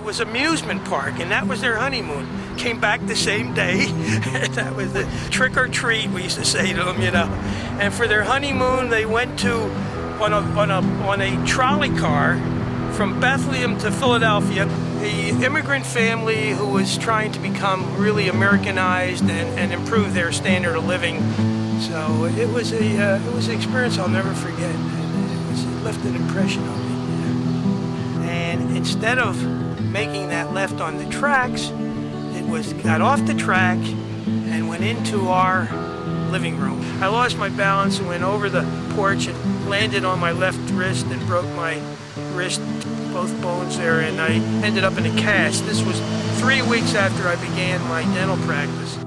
was amusement park, and that was their honeymoon. Came back the same day. That was the trick or treat, we used to say to them, you know. And for their honeymoon, they went to on a trolley car from Bethlehem to Philadelphia. The immigrant family who was trying to become really Americanized and improve their standard of living. So it was an experience I'll never forget. It left an impression on me. And instead of making that left on the tracks, got off the track and went into our living room. I lost my balance and went over the porch and landed on my left wrist and broke my wrist, both bones there, and I ended up in a cast. This was 3 weeks after I began my dental practice.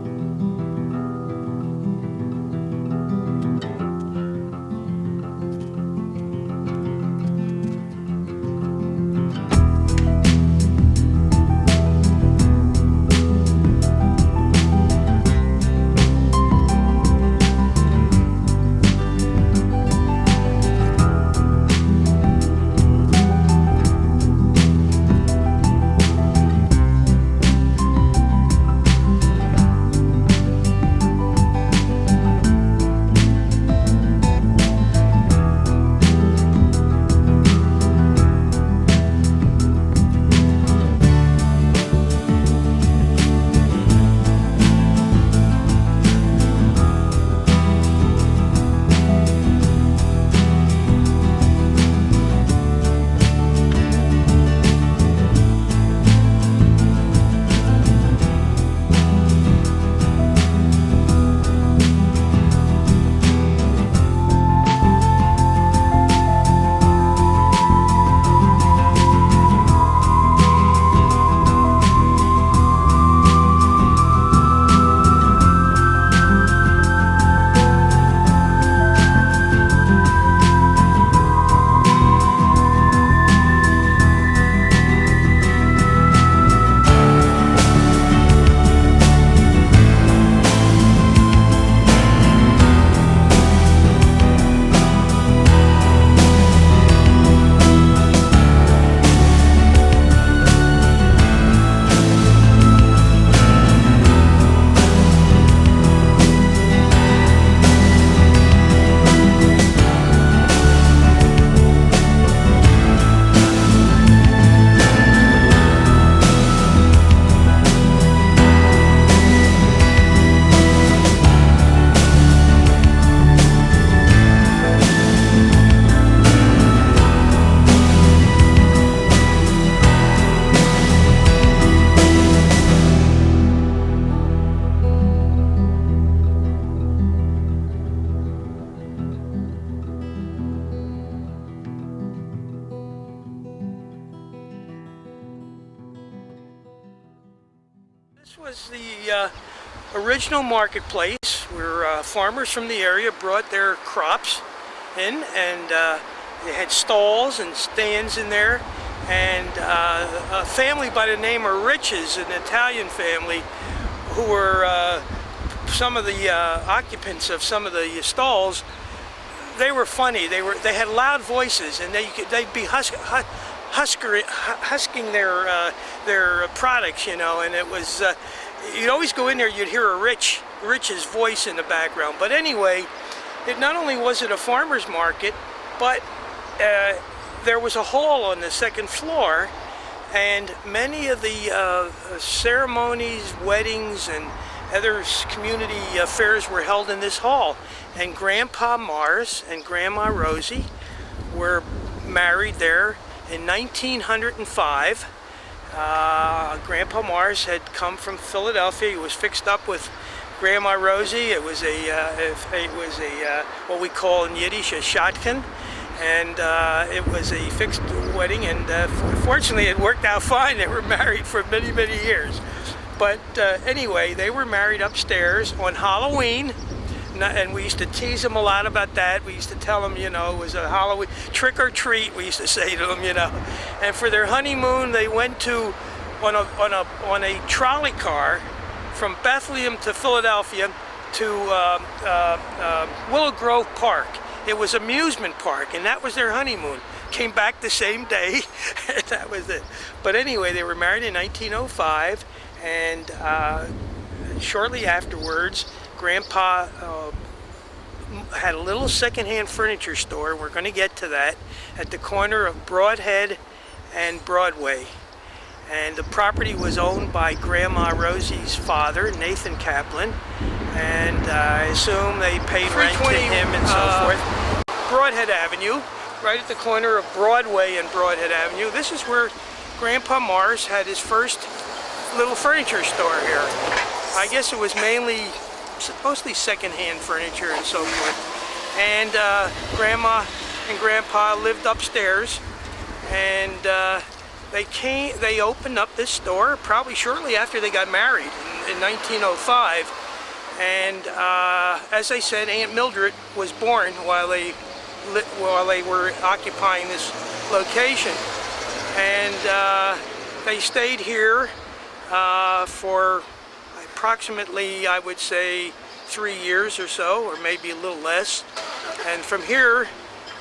This was the original marketplace where farmers from the area brought their crops in, and they had stalls and stands in there, and a family by the name of Riches, an Italian family, who were some of the occupants of some of the stalls. They were funny. They had loud voices, and they'd be husking their products, you know, and it was you'd always go in there, you'd hear a Rich's voice in the background. But anyway, it not only was it a farmer's market, but there was a hall on the second floor, and many of the ceremonies, weddings, and other community affairs were held in this hall. And Grandpa Mars and Grandma Rosie were married there in 1905. Grandpa Mars had come from Philadelphia. He was fixed up with Grandma Rosie. It was a what we call in Yiddish a shotgun, and it was a fixed wedding. And fortunately, it worked out fine. They were married for many, many years. But anyway, they were married upstairs on Halloween. And we used to tease them a lot about that. We used to tell them, you know, it was a Halloween trick or treat, we used to say to them, you know. And for their honeymoon, they went to on a trolley car from Bethlehem to Philadelphia to Willow Grove Park. It was amusement park, and that was their honeymoon. came back the same day. That was it. But anyway, they were married in 1905, and shortly afterwards, Grandpa had a little secondhand furniture store. We're going to get to that, at the corner of Broadhead and Broadway. And the property was owned by Grandma Rosie's father, Nathan Kaplan, and I assume they paid rent to him and so forth. Broadhead Avenue, right at the corner of Broadway and Broadhead Avenue. This is where Grandpa Morris had his first little furniture store here. I guess it was mostly secondhand furniture and so forth. And Grandma and Grandpa lived upstairs, and they opened up this store probably shortly after they got married in 1905. And as I said, Aunt Mildred was born while they were occupying this location, and they stayed here for approximately, I would say, 3 years or so, or maybe a little less. And from here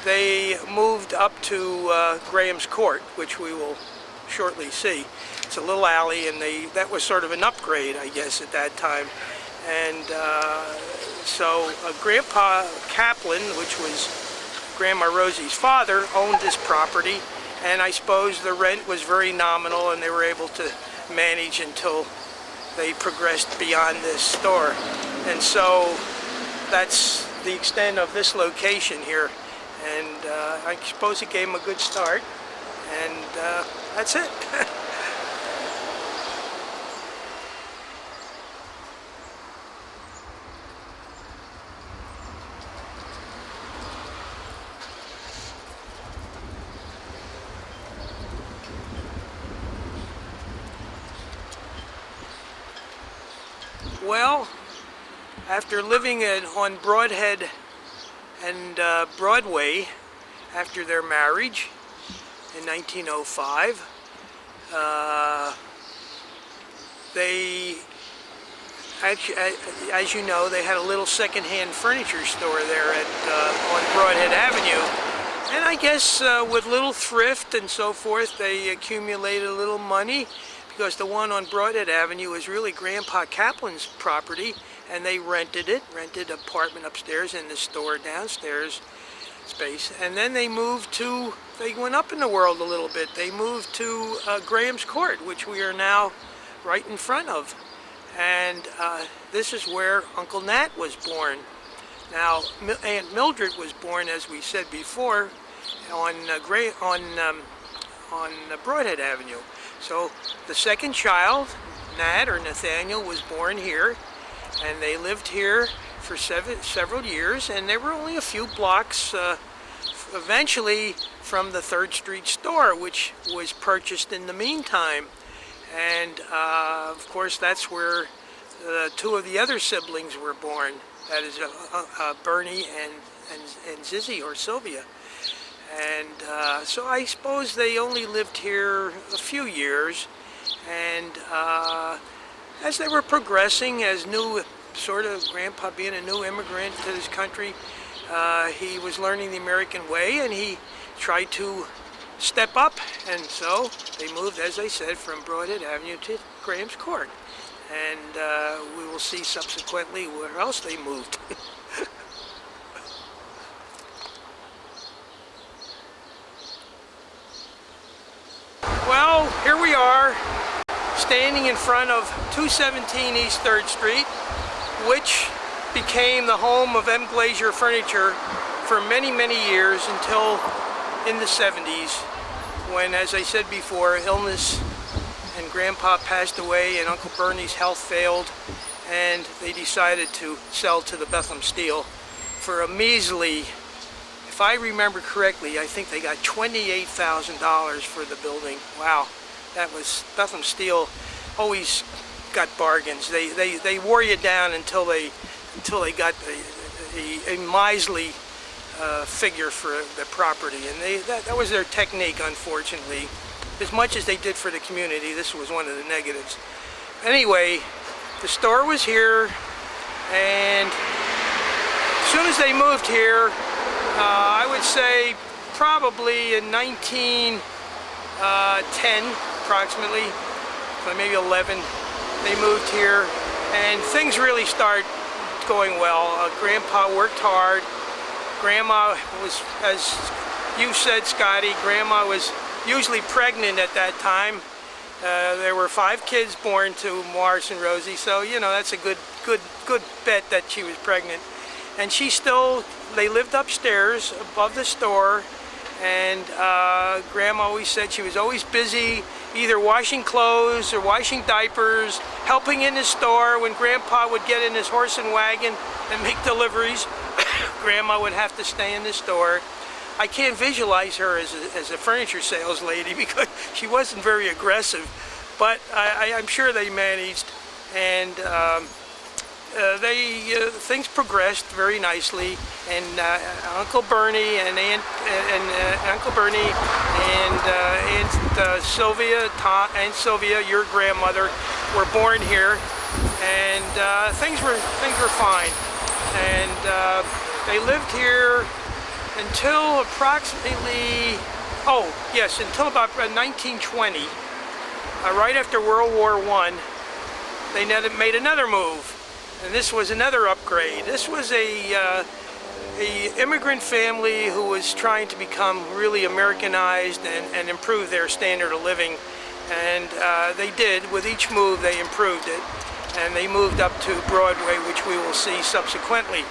they moved up to Graham's Court, which we will shortly see. It's a little alley, and that was sort of an upgrade, I guess, at that time. And so Grandpa Kaplan, which was Grandma Rosie's father, owned this property, and I suppose the rent was very nominal, and they were able to manage until they progressed beyond this store. And so that's the extent of this location here, and I suppose it gave them a good start, and that's it. Well, after living on Broadhead and Broadway after their marriage in 1905, they actually, as you know, they had a little secondhand furniture store there on Broadhead Avenue. And I guess with little thrift and so forth, they accumulated a little money, because the one on Broadhead Avenue was really Grandpa Kaplan's property, and they rented apartment upstairs and the store downstairs space. And then they went up in the world a little bit. They moved to Graham's Court, which we are now right in front of. And this is where Uncle Nat was born. Now, Aunt Mildred was born, as we said before, on Broadhead Avenue. So the second child, Nat or Nathaniel, was born here, and they lived here for several years, and there were only a few blocks eventually from the 3rd Street store, which was purchased in the meantime. And of course, that's where 2 of the other siblings were born. That is Bernie and Zizzy, or Sylvia. And so I suppose they only lived here a few years, and as they were progressing, as Grandpa being a new immigrant to this country, he was learning the American way, and he tried to step up, and so they moved, as I said, from Broadhead Avenue to Graham's Court. And we will see subsequently where else they moved. Well, here we are, standing in front of 217 East 3rd Street, which became the home of M. Glazier Furniture for many, many years, until in the 70s, when, as I said before, illness and Grandpa passed away and Uncle Bernie's health failed, and they decided to sell to the Bethlehem Steel for a measly, if I remember correctly, I think they got $28,000 for the building. Wow, that was, Bethlehem Steel always got bargains. They wore you down until they got a miserly figure for the property, and that was their technique, unfortunately. As much as they did for the community, this was one of the negatives. Anyway, the store was here, and as soon as they moved here, I would say probably in 1910, approximately, so maybe 11. They moved here, and things really start going well. Grandpa worked hard. Grandma was, as you said, Scotty, Grandma was usually pregnant at that time. There were 5 kids born to Morris and Rosie, so you know that's a good bet that she was pregnant. And they lived upstairs above the store, and Grandma always said she was always busy, either washing clothes or washing diapers, helping in the store. When Grandpa would get in his horse and wagon and make deliveries, Grandma would have to stay in the store. I can't visualize her as a furniture sales lady because she wasn't very aggressive, but I'm sure they managed, and things progressed very nicely. And Uncle Bernie and Uncle Bernie and Aunt Sylvia, Aunt Sylvia, your grandmother, were born here, and things were fine, and they lived here until approximately, until about 1920, right after World War I. They made another move, and this was another upgrade. This was a immigrant family who was trying to become really Americanized and improve their standard of living, and they did. With each move, they improved it, and they moved up to Broadway, which we will see subsequently.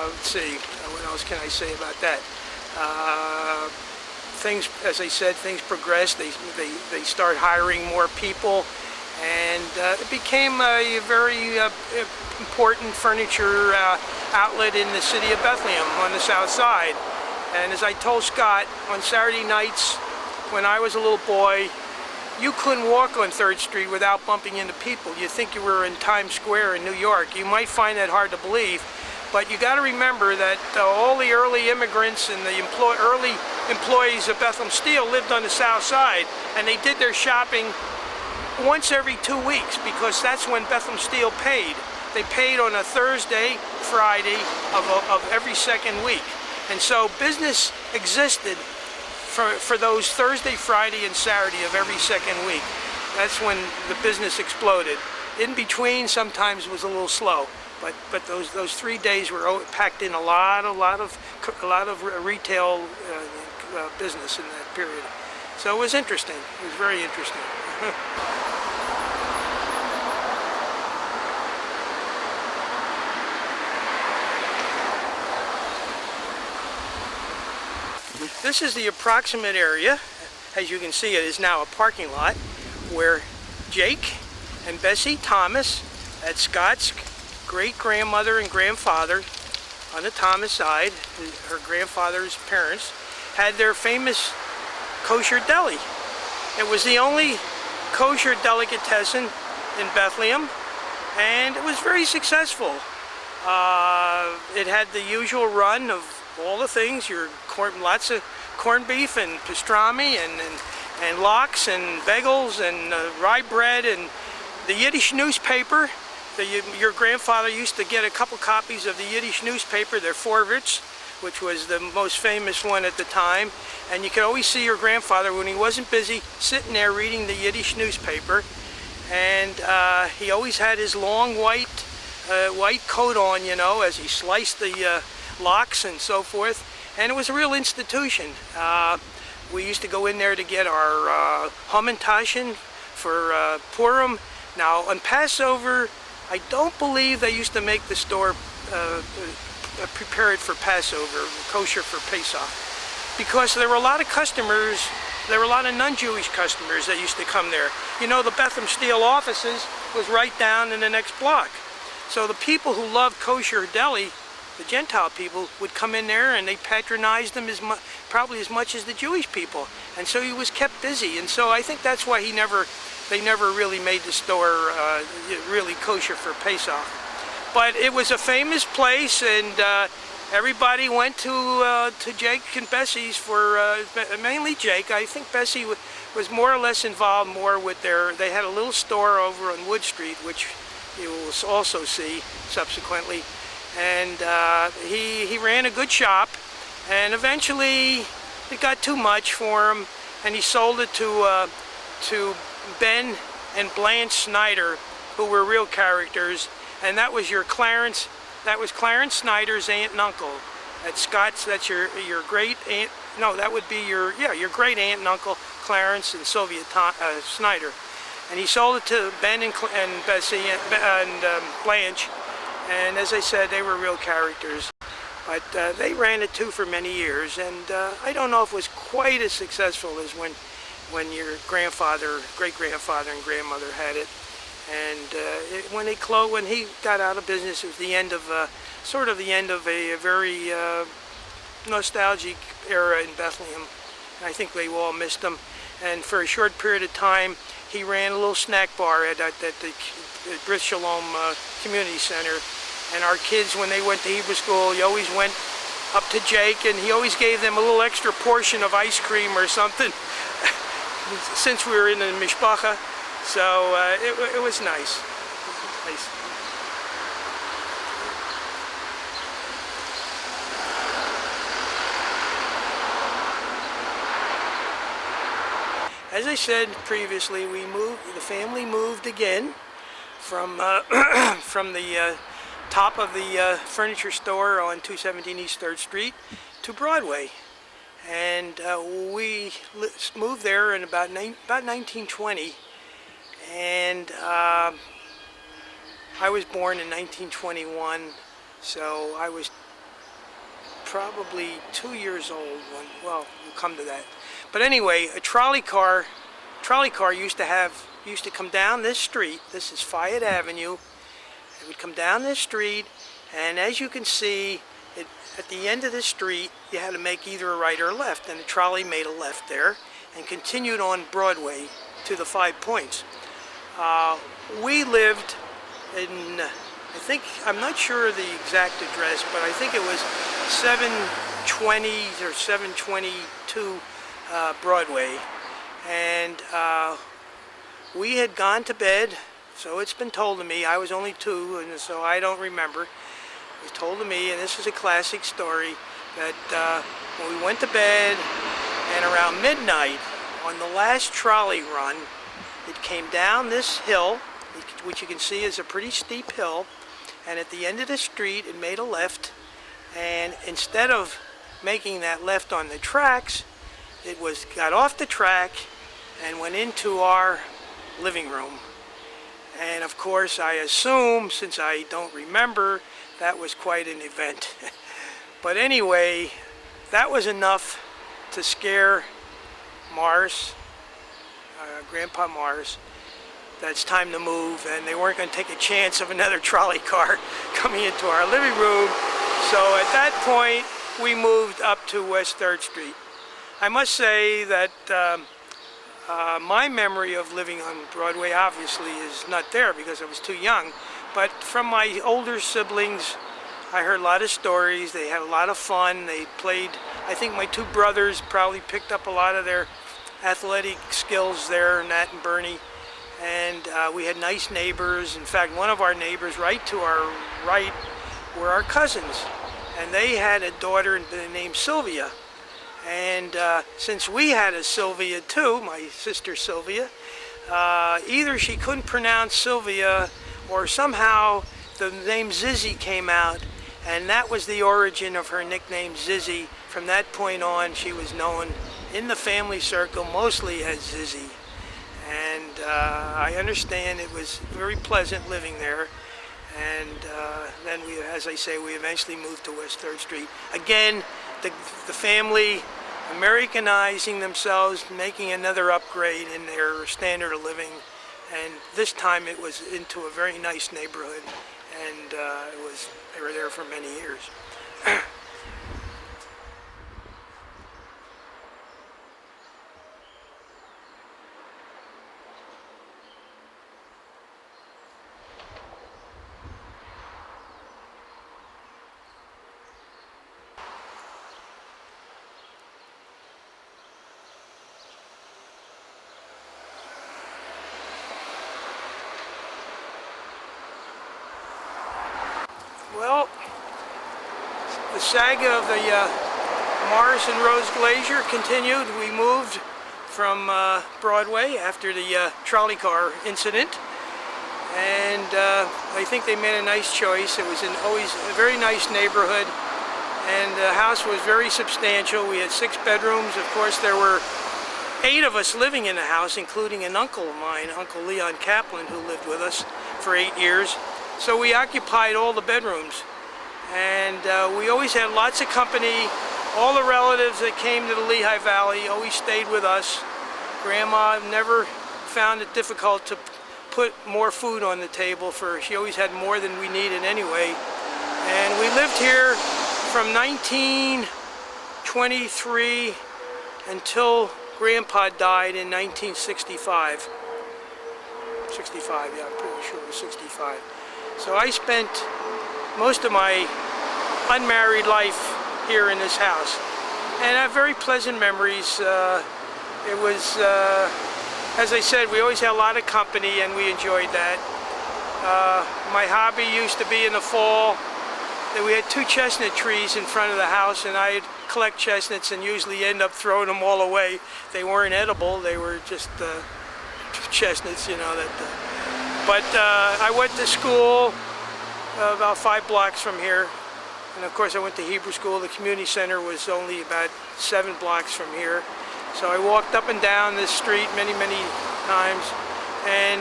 Let's see, what else can I say about that? Things, as I said, things progressed. They start hiring more people, and it became a very important furniture outlet in the city of Bethlehem on the south side. And as I told Scott, on Saturday nights when I was a little boy, you couldn't walk on 3rd Street without bumping into people. You'd think you were in Times Square in New York. You might find that hard to believe, but you got to remember that all the early immigrants and the early employees of Bethlehem Steel lived on the south side, and they did their shopping once every 2 weeks, because that's when Bethlehem Steel paid. They paid on a Thursday, Friday of every second week. And so business existed for those Thursday, Friday, and Saturday of every second week. That's when the business exploded. In between, sometimes was a little slow, but those 3 days were packed in a lot of retail business in that period. So it was interesting. It was very interesting. This is the approximate area. As you can see, it is now a parking lot where Jake and Bessie Thomas, that's Scott's great-grandmother and grandfather on the Thomas side, her grandfather's parents, had their famous kosher deli. It was the only kosher delicatessen in Bethlehem, and it was very successful. It had the usual run of all the things, lots of corned beef and pastrami and lox and bagels and rye bread and the Yiddish newspaper. Your grandfather used to get a couple copies of the Yiddish newspaper, their Vorwärts, which was the most famous one at the time. And you could always see your grandfather, when he wasn't busy, sitting there reading the Yiddish newspaper. And he always had his long white coat on, you know, as he sliced the lox and so forth. And it was a real institution. We used to go in there to get our Hamantaschen for Purim. Now, on Passover, I don't believe they used to make the store prepared for Passover, kosher for Pesach, because there were a lot of customers, there were a lot of non-Jewish customers that used to come there. You know, the Bethlehem Steel offices was right down in the next block. So the people who loved kosher deli, the Gentile people, would come in there and they patronized them probably as much as the Jewish people. And so he was kept busy. And so I think that's why they never really made the store really kosher for Pesach. But it was a famous place, and everybody went to Jake and Bessie's for, mainly Jake. I think Bessie was more or less involved more with they had a little store over on Wood Street, which you will also see subsequently. And he ran a good shop, And eventually it got too much for him, and he sold it to Ben and Blanche Snyder, who were real characters, and that was Clarence Snyder's aunt and uncle. At Scott's, that's your great aunt. No, that would be your great aunt and uncle, Clarence and Sylvia Snyder. And he sold it to Ben and Bessie and Blanche. And as I said, they were real characters. But they ran it too for many years, and I don't know if it was quite as successful as when your grandfather, great-grandfather, and grandmother had it. And when he got out of business, it was the end of sort of the end of a very nostalgic era in Bethlehem. And I think they all missed him. And for a short period of time, he ran a little snack bar at the Brit Shalom Community Center. And our kids, when they went to Hebrew school, he always went up to Jake, and he always gave them a little extra portion of ice cream or something, since we were in the mishpacha. So it was nice. As I said previously, the family moved again from from the top of the furniture store on 217 East 3rd Street to Broadway. And we moved there in about 1920. And I was born in 1921, so I was probably 2 years old when, well, we'll come to that. But anyway, a trolley car used to come down this street. This is Fayette Avenue. It would come down this street, and as you can see, at the end of the street, you had to make either a right or a left, and the trolley made a left there and continued on Broadway to the 5 Points. We lived in, I'm not sure the exact address, but I think it was 720 or 722 Broadway. And we had gone to bed, so it's been told to me. I was only 2, and so I don't remember. It was told to me, and this is a classic story, that when we went to bed, and around midnight, on the last trolley run, it came down this hill, which you can see is a pretty steep hill, and at the end of the street it made a left, and instead of making that left on the tracks, it got off the track and went into our living room. And of course, I assume, since I don't remember, that was quite an event. But anyway, that was enough to scare Morris, Grandpa Morris, that it's time to move, and they weren't going to take a chance of another trolley car coming into our living room. So at that point, we moved up to West 3rd Street. I must say that my memory of living on Broadway obviously is not there because I was too young, but from my older siblings, I heard a lot of stories. They had a lot of fun. They played, I think my 2 brothers probably picked up a lot of their athletic skills there, Nat and Bernie. And we had nice neighbors. In fact, one of our neighbors right to our right were our cousins. And they had a daughter named Sylvia. And since we had a Sylvia too, my sister Sylvia, either she couldn't pronounce Sylvia or somehow the name Zizzy came out, and that was the origin of her nickname Zizzy. From that point on, she was known in the family circle mostly as Zizzy. And I understand it was very pleasant living there. And then we, as I say, we eventually moved to West 3rd Street. Again, the family Americanizing themselves, making another upgrade in their standard of living, and this time it was into a very nice neighborhood, and they were there for many years. Well, the saga of the Morris and Rose Glazier continued. We moved from Broadway after the trolley car incident, and I think they made a nice choice. It was always a very nice neighborhood, and the house was very substantial. We had 6 bedrooms. Of course, there were 8 of us living in the house, including an uncle of mine, Uncle Leon Kaplan, who lived with us for 8 years. So we occupied all the bedrooms, and we always had lots of company. All the relatives that came to the Lehigh Valley always stayed with us. Grandma never found it difficult to put more food on the table, she always had more than we needed anyway. And we lived here from 1923 until Grandpa died in 1965. 65, yeah, I'm pretty sure it was 65. So I spent most of my unmarried life here in this house, and I have very pleasant memories. It was, as I said, we always had a lot of company, and we enjoyed that. My hobby used to be in the fall that we had 2 chestnut trees in front of the house, and I'd collect chestnuts and usually end up throwing them all away. They weren't edible; they were just chestnuts, you know. But I went to school about 5 blocks from here. And of course I went to Hebrew school. The community center was only about 7 blocks from here. So I walked up and down this street many times. And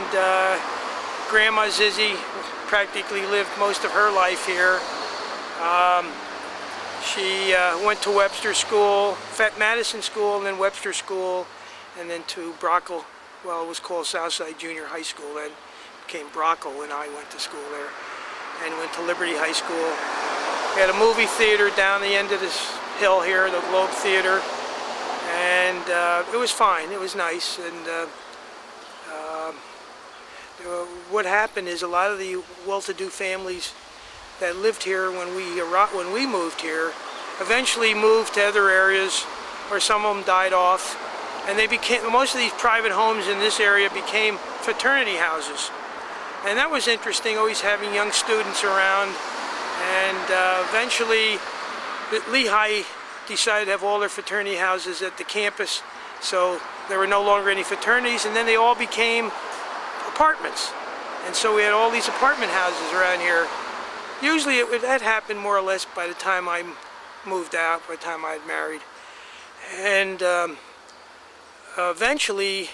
Grandma Zizzy practically lived most of her life here. She went to Webster School, Madison School, and then Webster School, and then to Brockle. Well, it was called Southside Junior High School then. It became Brockle when I went to school there. And went to Liberty High School. We had a movie theater down the end of this hill here, the Globe Theater, and it was fine. It was nice. And what happened is a lot of the well-to-do families that lived here when we moved here eventually moved to other areas, or some of them died off, and most of these private homes in this area became fraternity houses. And that was interesting, always having young students around. And eventually, Lehigh decided to have all their fraternity houses at the campus, so there were no longer any fraternities, and then they all became apartments. And so we had all these apartment houses around here. Usually that happened more or less by the time I moved out, by the time I had married. And eventually,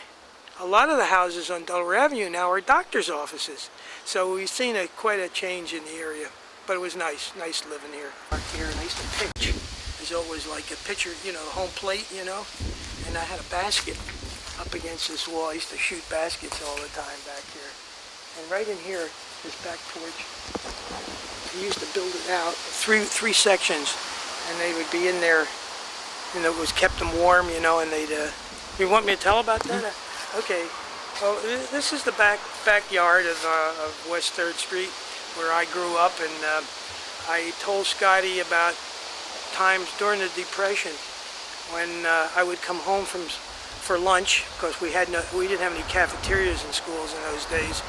a lot of the houses on Delaware Avenue now are doctor's offices. So we've seen quite a change in the area. But it was nice living here. Back here, and I used to pitch. There's always like a pitcher, you know, home plate, you know. And I had a basket up against this wall. I used to shoot baskets all the time back here. And right in here, this back porch, we used to build it out, three sections, and they would be in there, and it was kept them warm, you know. And they'd. You want me to tell about that? Okay. Well, this is the backyard of West 3rd Street, where I grew up, and I told Scotty about times during the Depression when I would come home for lunch, because we didn't have any cafeterias in schools in those days,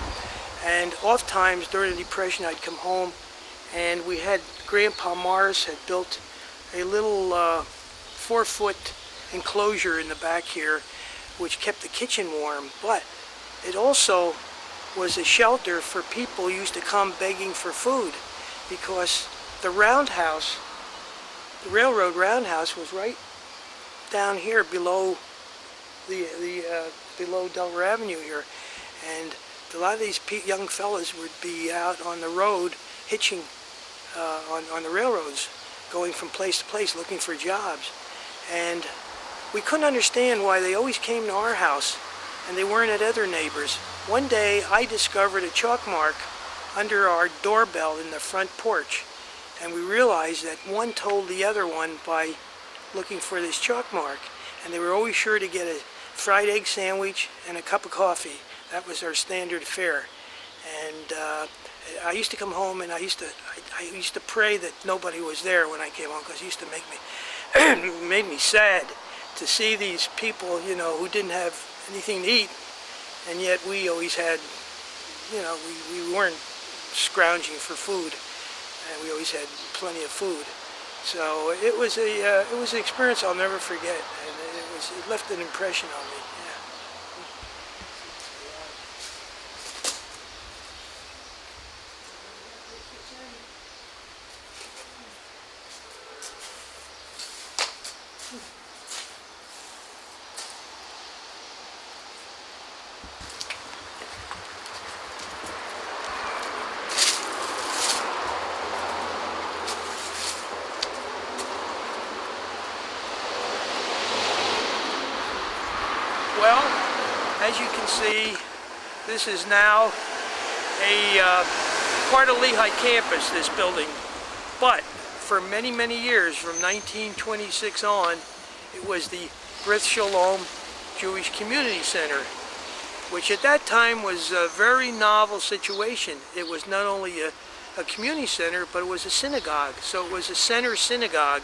and oft times during the Depression I'd come home, and Grandpa Morris had built a little 4-foot enclosure in the back here, which kept the kitchen warm, but it also was a shelter for people who used to come begging for food, because the roundhouse, the railroad roundhouse, was right down here below below Delaware Avenue here, and a lot of these young fellas would be out on the road hitching on the railroads, going from place to place looking for jobs, and we couldn't understand why they always came to our house and they weren't at other neighbors. One day I discovered a chalk mark under our doorbell in the front porch, and we realized that one told the other one by looking for this chalk mark, and they were always sure to get a fried egg sandwich and a cup of coffee. That was our standard fare. And I used to come home, and I used to pray that nobody was there when I came home, because it used to make me made me sad to see these people, you know, who didn't have anything to eat, and yet we always had, you know, we weren't scrounging for food, and we always had plenty of food. So it was an experience I'll never forget, and it left an impression on me. Yeah. Well, as you can see, this is now a part of Lehigh campus, this building. But for many, many years, from 1926 on, it was the Brit Shalom Jewish Community Center, which at that time was a very novel situation. It was not only a community center, but it was a synagogue. So it was a center synagogue,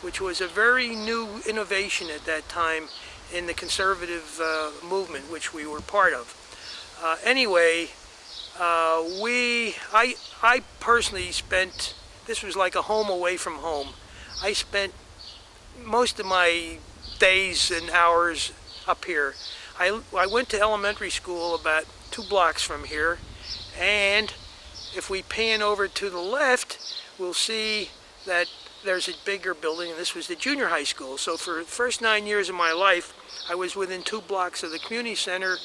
which was a very new innovation at that time in the conservative movement, which we were part of. Anyway, I personally spent, this was like a home away from home. I spent most of my days and hours up here. I went to elementary school about 2 blocks from here, and if we pan over to the left, we'll see that there's a bigger building, and this was the junior high school. So for the first 9 years of my life, I was within 2 blocks of the community center,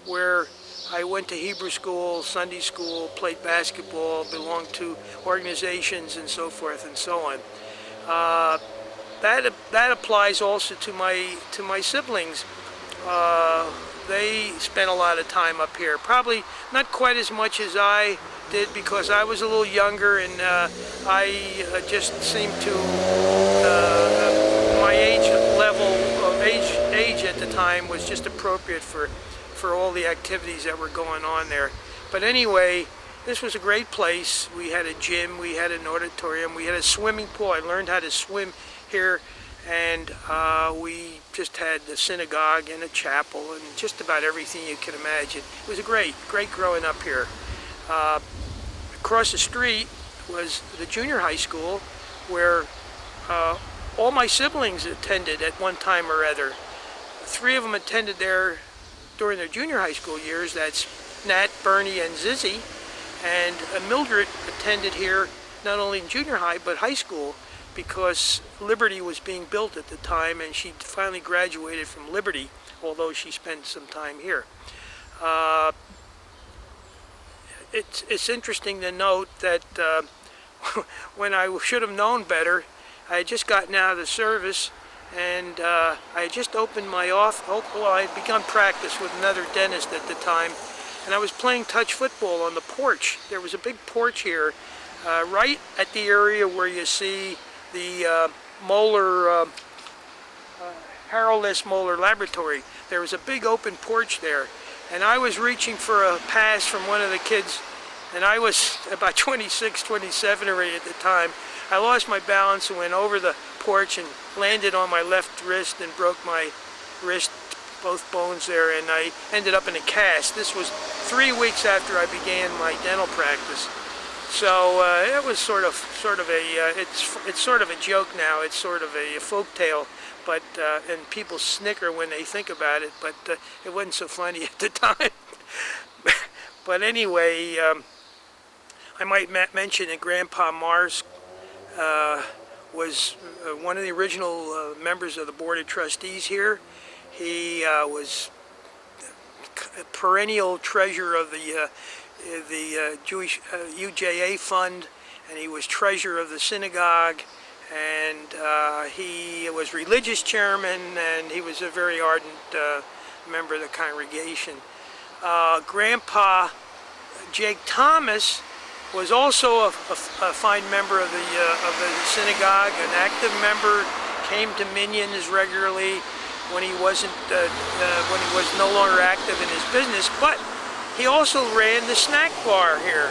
where I went to Hebrew school, Sunday school, played basketball, belonged to organizations, and so forth and so on. That applies also to my siblings. They spent a lot of time up here. Probably not quite as much as I did, because I was a little younger, and I just seemed to my age level of age at the time was just appropriate for all the activities that were going on there. But anyway, this was a great place. We had a gym, we had an auditorium, we had a swimming pool. I learned how to swim here, and we just had the synagogue and a chapel and just about everything you can imagine. It was a great growing up here. Across the street was the junior high school, where all my siblings attended at one time or other. 3 of them attended there during their junior high school years. That's Nat, Bernie, and Zizzy. And Mildred attended here not only in junior high but high school, because Liberty was being built at the time, and she finally graduated from Liberty, although she spent some time here. It's interesting to note that when I should have known better, I had just gotten out of the service, and I had just opened my I had begun practice with another dentist at the time, and I was playing touch football on the porch. There was a big porch here, right at the area where you see the Harold S. Moeller Laboratory. There was a big open porch there, and I was reaching for a pass from one of the kids, and I was about 26, 27 already at the time. I lost my balance and went over the porch and landed on my left wrist and broke my wrist, both bones there, and I ended up in a cast. This was 3 weeks after I began my dental practice. So it was sort of a it's sort of a joke now. It's sort of a folk tale, but and people snicker when they think about it. But it wasn't so funny at the time. But anyway, I might mention that Grandpa Mars was one of the original members of the Board of Trustees here. He was a perennial treasurer of the Jewish UJA fund, and he was treasurer of the synagogue, and he was religious chairman, and he was a very ardent member of the congregation. Grandpa Jake Thomas was also a fine member of the synagogue, an active member, came to Minyans regularly when he was no longer active in his business, but he also ran the snack bar here.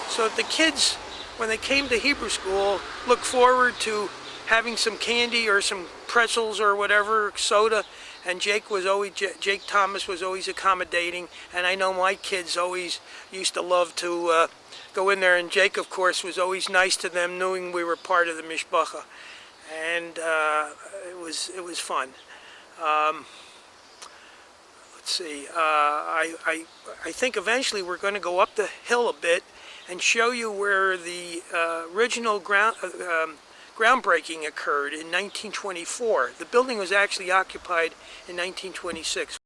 So the kids, when they came to Hebrew school, looked forward to having some candy or some pretzels or whatever, soda, and Jake Thomas was always accommodating, and I know my kids always used to love to go in there, and Jake, of course, was always nice to them, knowing we were part of the mishpacha. and it was fun. Let's see. I think eventually we're going to go up the hill a bit and show you where the original groundbreaking occurred in 1924. The building was actually occupied in 1926.